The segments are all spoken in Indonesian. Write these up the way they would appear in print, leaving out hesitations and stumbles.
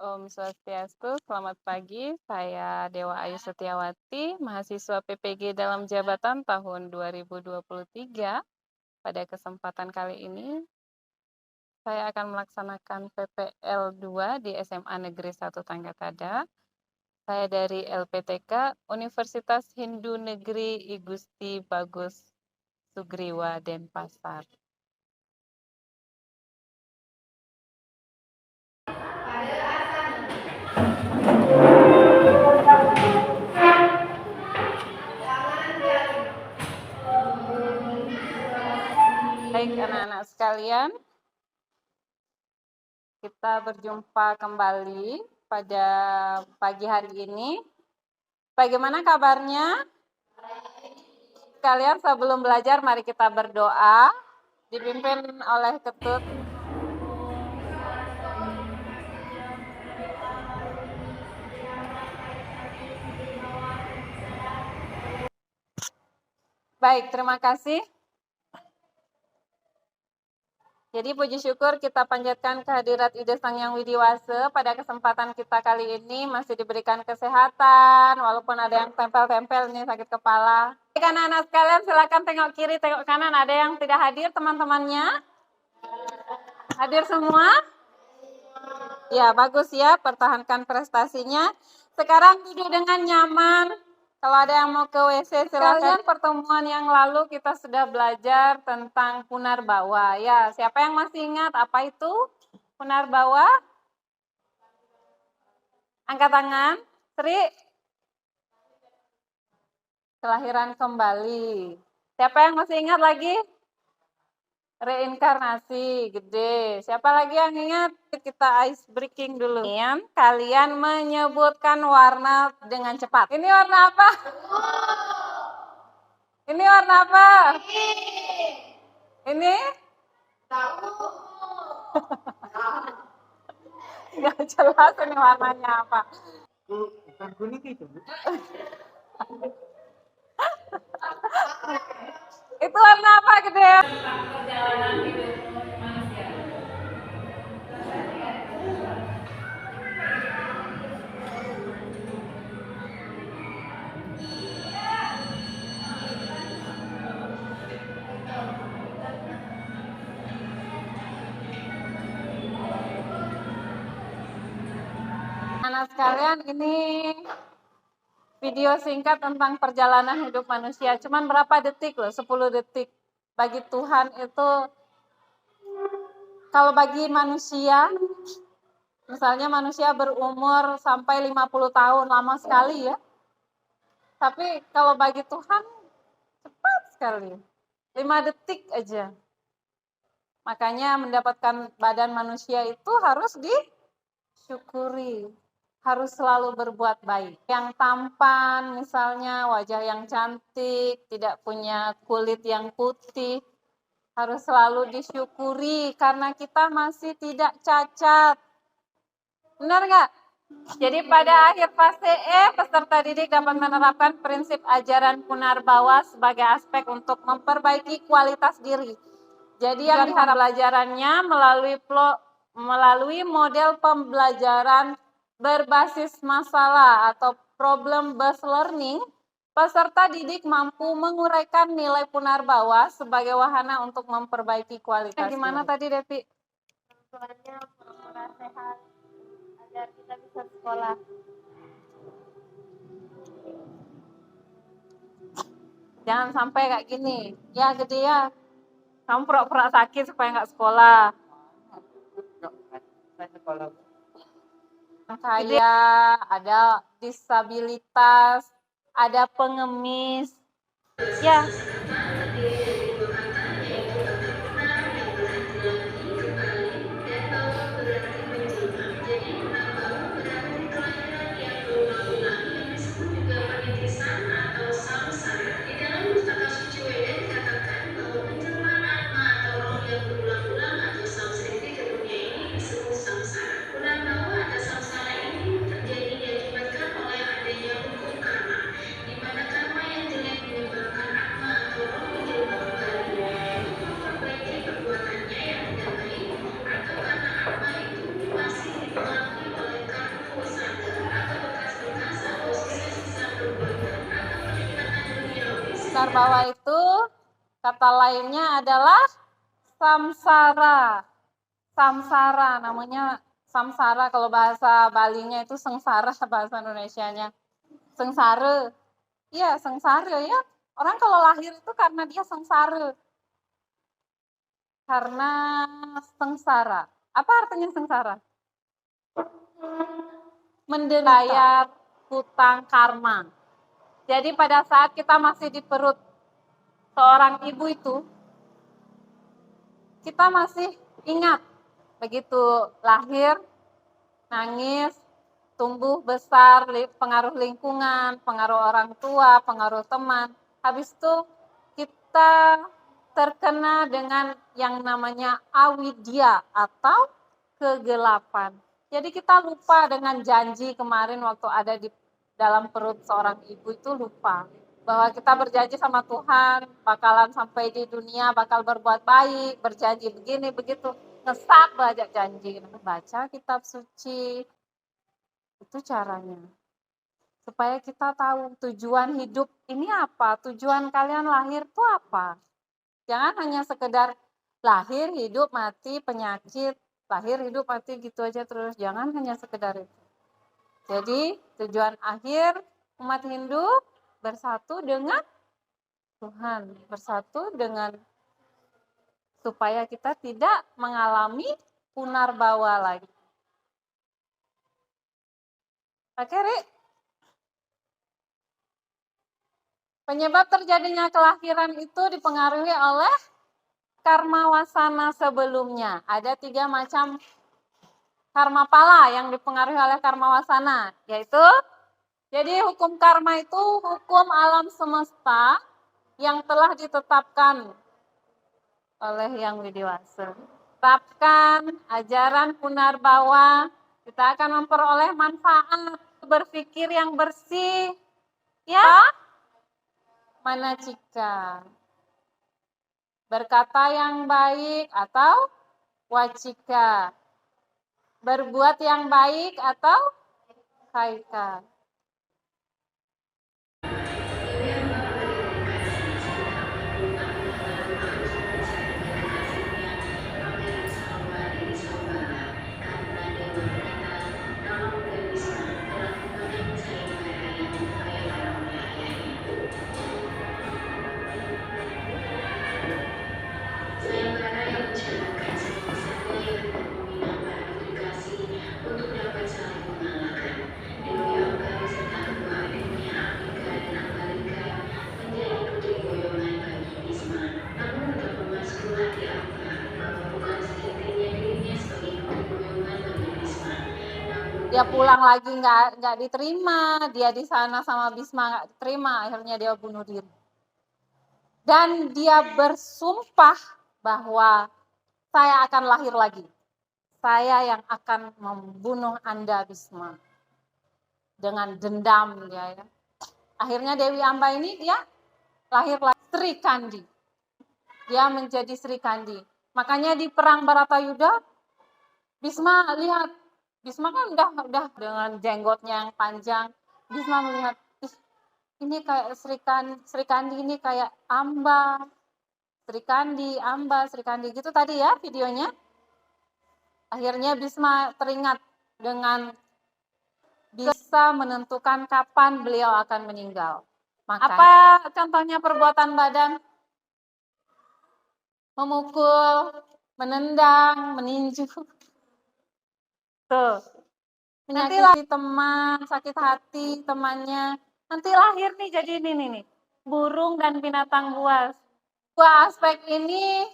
Om Swastiastu, selamat pagi. Saya Dewa Ayu Setiawati, mahasiswa PPG dalam jabatan tahun 2023. Pada kesempatan kali ini, saya akan melaksanakan PPL 2 di SMA Negeri 1 Tanggatada. Saya dari LPTK Universitas Hindu Negeri I Gusti Bagus Sugriwa Denpasar. Baik anak-anak sekalian, kita berjumpa kembali pada pagi hari ini. Bagaimana kabarnya? Sekalian sebelum belajar mari kita berdoa, dipimpin oleh Ketut. Baik, terima kasih. Jadi puji syukur kita panjatkan kehadirat Ide Sang Yang Widiwase. Pada kesempatan kita kali ini masih diberikan kesehatan, walaupun ada yang tempel-tempel nih sakit kepala. Baik anak-anak sekalian silakan tengok kiri, tengok kanan. Ada yang tidak hadir teman-temannya? Hadir semua? Ya, bagus ya, pertahankan prestasinya. Sekarang duduk dengan nyaman. Kalau ada yang mau ke WC silakan. Pertemuan yang lalu kita sudah belajar tentang Punarbawa. Ya, siapa yang masih ingat apa itu Punarbawa? Angkat tangan. Sri. Kelahiran kembali. Siapa yang masih ingat lagi? Reinkarnasi, gede. Siapa lagi yang ingat? Kita ice breaking dulu. Kalian menyebutkan warna dengan cepat. Ini warna apa? Ini warna apa? Ini? Nggak jelas ini warnanya apa. Bukan kuning itu. Itu warna apa gede? Perjalanan hidup manusia. Anak sekalian, ini video singkat tentang perjalanan hidup manusia. Cuman berapa detik loh? 10 detik. Bagi Tuhan itu, kalau bagi manusia, misalnya manusia berumur sampai 50 tahun, lama sekali ya. Tapi kalau bagi Tuhan, cepat sekali. 5 detik aja. Makanya mendapatkan badan manusia itu harus disyukuri. Harus selalu berbuat baik. Yang tampan misalnya, wajah yang cantik, tidak punya kulit yang putih, harus selalu disyukuri karena kita masih tidak cacat. Benar nggak? Jadi pada akhir fase E, peserta didik dapat menerapkan prinsip ajaran Punarbawa sebagai aspek untuk memperbaiki kualitas diri. Jadi yang diharap pelajarannya melalui model pembelajaran berbasis masalah atau problem based learning, peserta didik mampu menguraikan nilai Punarbawa sebagai wahana untuk memperbaiki kualitas. Gimana tadi, Devi? Tujuannya pura-pura sehat agar kita bisa sekolah. Jangan sampai kayak gini. Ya, gede ya. Kamu pura-pura sakit supaya nggak sekolah. Saya sekolah. Kaya, ada disabilitas, ada pengemis. Ya. Narbawa itu kata lainnya adalah samsara. Samsara namanya samsara, kalau bahasa Balinya itu sengsara, bahasa Indonesianya sengsara. Iya, sengsara ya. Orang kalau lahir itu karena dia sengsara. Karena sengsara. Apa artinya sengsara? Menderita hutang karma. Jadi pada saat kita masih di perut seorang ibu itu, kita masih ingat begitu lahir, nangis, tumbuh besar, pengaruh lingkungan, pengaruh orang tua, pengaruh teman. Habis itu kita terkena dengan yang namanya avidya atau kegelapan. Jadi kita lupa dengan janji kemarin waktu ada di dalam perut seorang ibu, itu lupa bahwa kita berjanji sama Tuhan bakalan sampai di dunia bakal berbuat baik, berjanji begini begitu, ngesap banyak janji. Baca kitab suci, itu caranya supaya kita tahu tujuan hidup ini apa, tujuan kalian lahir itu apa. Jangan hanya sekedar lahir, hidup, mati, penyakit, lahir, hidup, mati gitu aja terus. Jangan hanya sekedar itu. Jadi tujuan akhir umat Hindu bersatu dengan Tuhan, bersatu dengan supaya kita tidak mengalami punarbawa lagi. Oke, Ri? Penyebab terjadinya kelahiran itu dipengaruhi oleh karma wasana sebelumnya. Ada 3 macam karma pala yang dipengaruhi oleh karma wasana, yaitu jadi hukum karma itu hukum alam semesta yang telah ditetapkan oleh Yang Widiwasa. Tetapkan ajaran punarbawa, kita akan memperoleh manfaat berpikir yang bersih, ya, manacika. Berkata yang baik atau wacika. Berbuat yang baik atau kaika. Dia pulang lagi nggak diterima, dia di sana sama Bisma nggak diterima, akhirnya dia bunuh diri. Dan dia bersumpah bahwa saya akan lahir lagi. Saya yang akan membunuh Anda, Bisma. Dengan dendam dia ya. Akhirnya Dewi Amba ini dia lahir Sri Kandi. Dia menjadi Sri Kandi. Makanya di perang Baratayuda, Bisma lihat, Bisma kan udah dengan jenggotnya yang panjang. Bisma melihat, ini kayak Sri Kandi ini kayak Amba. Sri Kandi, Amba, Sri Kandi gitu tadi ya videonya. Akhirnya Bisma teringat dengan bisa menentukan kapan beliau akan meninggal. Apa contohnya perbuatan badan? Memukul, menendang, meninju. Tuh. Menyakiti teman, sakit hati temannya. Nanti lahir nih jadi ini nih. Burung dan binatang buas. 2 aspek ini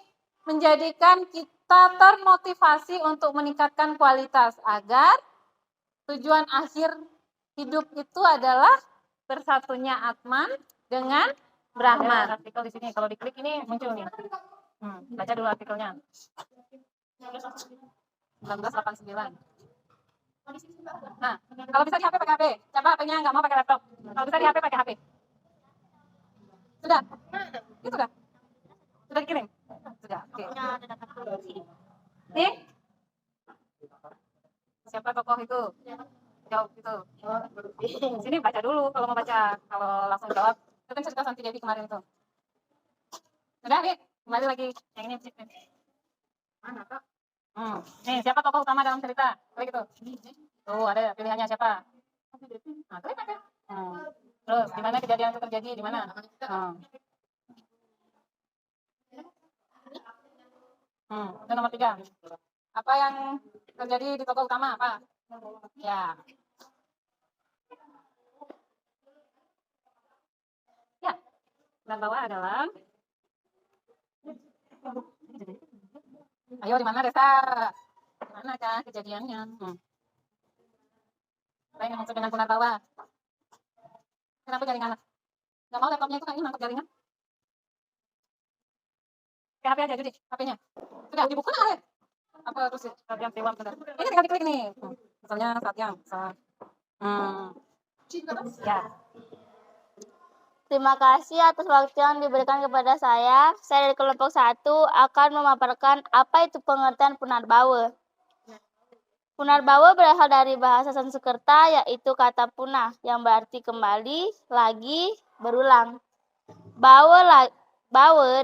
menjadikan kita termotivasi untuk meningkatkan kualitas agar tujuan akhir hidup itu adalah bersatunya Atman dengan Brahman. Artikel di sini kalau diklik ini muncul nih. Baca dulu artikelnya. 1989. Nah, kalau bisa di HP pakai HP. Coba HP-nya nggak mau pakai laptop. Kalau bisa di HP pakai HP. Sudah? Itu sudah? Sudah dikirim? Sudah, oke. Nih? Siapa tokoh itu? Jawab itu. Sini baca dulu kalau mau baca. Kalau langsung jawab Itu kan cerita Santi Devi kemarin itu. Udah, nih, kembali lagi yang ini. Mana kak? Nih, siapa tokoh utama dalam cerita? Klik itu. Tuh, ada pilihannya siapa? Nah, klik aja. Terus, di mana kejadian itu terjadi? Di mana? Itu nomor 3. Apa yang terjadi di tokoh utama? Apa? Ya. Ya. Dan bawah adalah. Ayo, di mana Desa? Di mana kan kejadiannya? Apa yang maksud dengan punar bawah? Kenapa jaringan? Nggak mau laptopnya itu kayaknya nangkep jaringan. Ke HP aja, jadi HP-nya. Sudah, dibuka nggak? Apa terus Satyam Dewa benar? Ini tinggal diklik nih. Misalnya Satyam. Ya. Terima kasih atas waktu yang diberikan kepada saya. Saya dari kelompok 1 akan memaparkan apa itu pengertian punarbawa. Punarbawa berasal dari bahasa Sanskerta yaitu kata punah yang berarti kembali, lagi, berulang. Bawa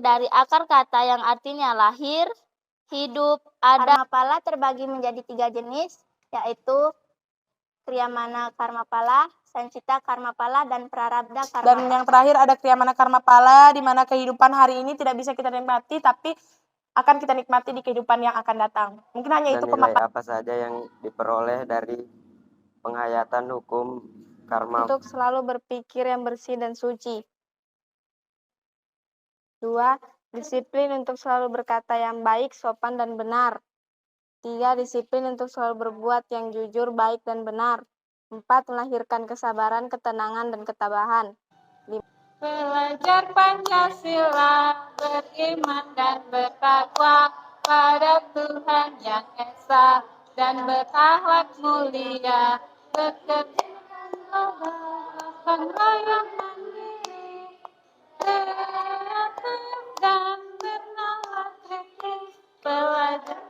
dari akar kata yang artinya lahir, hidup, ada. Karmapala terbagi menjadi 3 jenis yaitu Kriyamana Karmapala, Sancita Karmapala, dan Prarabdha Karmapala. Dan yang terakhir ada Kriyamana Karmapala, di mana kehidupan hari ini tidak bisa kita nikmati, tapi akan kita nikmati di kehidupan yang akan datang. Mungkin hanya Dan itu nilai pemaparan. apa saja yang diperoleh dari penghayatan hukum karma? Untuk selalu berpikir yang bersih dan suci. 2. Disiplin untuk selalu berkata yang baik, sopan, dan benar. 3. Disiplin untuk selalu berbuat yang jujur, baik, dan benar. 4. Melahirkan kesabaran, ketenangan, dan ketabahan. Belajar Pancasila, beriman dan bertakwa pada Tuhan yang Esa dan berakhlak mulia, berkegiatan royong mandiri, kreatif dan bernalar kritis. Belajar.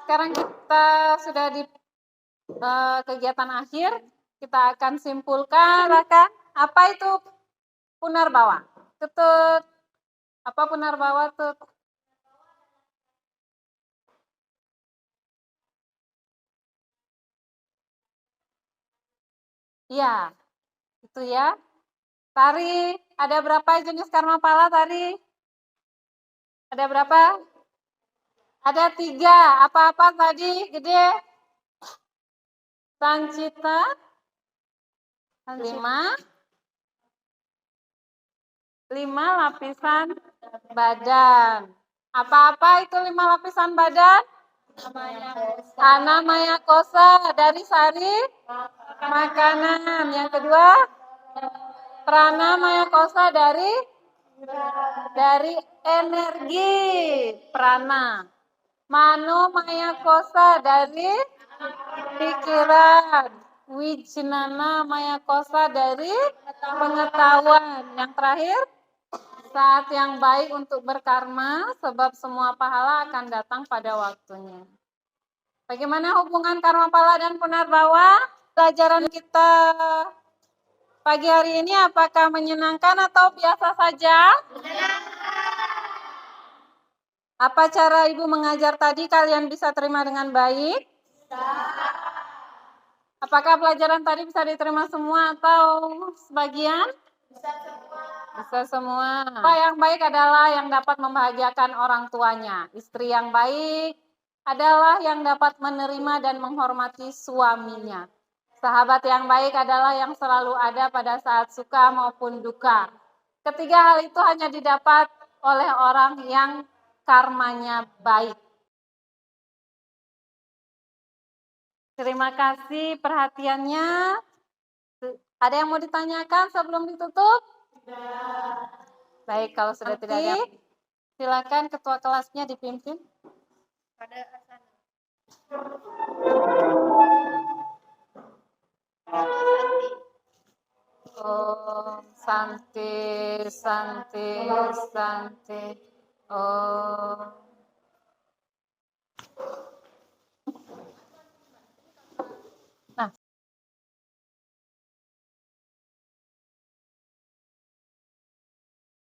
Sekarang kita sudah di kegiatan akhir, kita akan simpulkan, Raka, apa itu punarbawa? Tutut. Apa punarbawa tut? Iya, itu ya. Tari, ada berapa jenis karmapala tadi? Ada berapa? Ada 3. Apa-apa tadi? Gede? Sancita? 5 lapisan badan. Apa-apa itu 5 lapisan badan? Ana Maya Kosa dari sari makanan. Yang kedua, Prana Maya Kosa dari energi, prana. Mano Maya Kosa dari pikiran. Wijnana Maya Kosa dari pengetahuan. Yang terakhir, saat yang baik untuk berkarma, sebab semua pahala akan datang pada waktunya. Bagaimana hubungan karmapala dan punarbawa? Pelajaran kita pagi hari ini apakah menyenangkan atau biasa saja? Apa cara Ibu mengajar tadi kalian bisa terima dengan baik? Apakah pelajaran tadi bisa diterima semua atau sebagian? Bisa semua. Apa yang baik adalah yang dapat membahagiakan orang tuanya. Istri yang baik adalah yang dapat menerima dan menghormati suaminya. Sahabat yang baik adalah yang selalu ada pada saat suka maupun duka. Ketiga hal itu hanya didapat oleh orang yang karmanya baik. Terima kasih perhatiannya. Ada yang mau ditanyakan sebelum ditutup? Baik, kalau sudah tidak ada, silakan ketua kelasnya dipimpin.